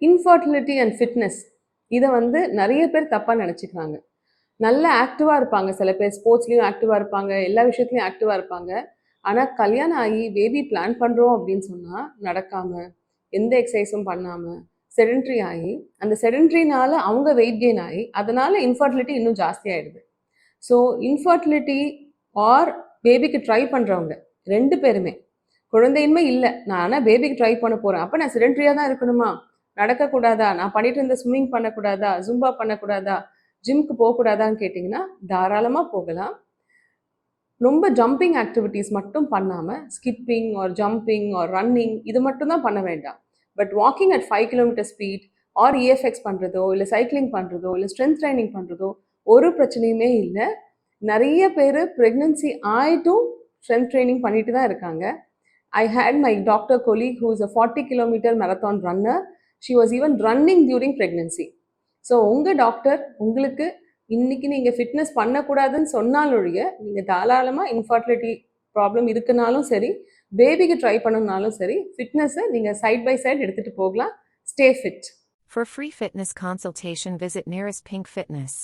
Infertility and fitness இதை வந்து நிறைய பேர் தப்பாக நினச்சிக்கிறாங்க. நல்ல ஆக்டிவாக இருப்பாங்க, சில பேர் ஸ்போர்ட்ஸ்லேயும் ஆக்டிவாக இருப்பாங்க, எல்லா விஷயத்துலையும் ஆக்டிவாக இருப்பாங்க. ஆனால் கல்யாணம் ஆகி பேபி பிளான் பண்ணுறோம் அப்படின்னு சொன்னால் நடக்காமல், எந்த எக்ஸசைஸும் பண்ணாமல் செடென்ட்ரி ஆகி, அந்த செடென்ட்ரினால அவங்க வெயிட் கெயின் ஆகி அதனால் இன்ஃபர்டிலிட்டி இன்னும் ஜாஸ்தி ஆகிடுது. ஸோ இன்ஃபர்டிலிட்டி ஆர் பேபிக்கு ட்ரை பண்ணுறவங்க 2 பேருமே குழந்தையின்மை இல்லை, நான் ஆனால் பேபிக்கு ட்ரை பண்ண போகிறேன், அப்போ நான் செடென்ட்ரியாக தான் இருக்கணுமா, நடக்கக்கூடாதா, நான் பண்ணிட்டு இருந்த ஸ்விம்மிங் பண்ணக்கூடாதா, ஜும்பா பண்ணக்கூடாதா, ஜிம்க்கு போகக்கூடாதான்னு கேட்டிங்கன்னா தாராளமாக போகலாம். ரொம்ப ஜம்பிங் ஆக்டிவிட்டீஸ் மட்டும் பண்ணாமல் skipping or jumping or running இது மட்டும் தான் பண்ண வேண்டாம். But walking at 5 kilometre speed or இஎஃப்எக்ஸ் பண்ணுறதோ இல்லை சைக்கிளிங் பண்ணுறதோ இல்லை ஸ்ட்ரென்த் ட்ரைனிங் பண்ணுறதோ ஒரு பிரச்சனையுமே இல்லை. நிறைய பேர் ப்ரெக்னென்சி ஆகிட்டும் ஸ்ட்ரென்த் ட்ரைனிங் பண்ணிட்டு தான் இருக்காங்க. I had my doctor colleague who is a 40-kilometer marathon runner. She was even running during pregnancy. So உங்கள் டாக்டர் உங்களுக்கு இன்னைக்கு நீங்கள் ஃபிட்னஸ் பண்ணக்கூடாதுன்னு சொன்னாலொழிய நீங்கள் தாராளமாக இன்ஃபர்டிலிட்டி ப்ராப்ளம் இருக்குனாலும் சரி, பேபிக்கு ட்ரை பண்ணணும்னாலும் சரி, ஃபிட்னஸை நீங்கள் சைட் பை சைட் எடுத்துகிட்டு போகலாம். Stay fit. For free fitness consultation, visit nearest Pink Fitness.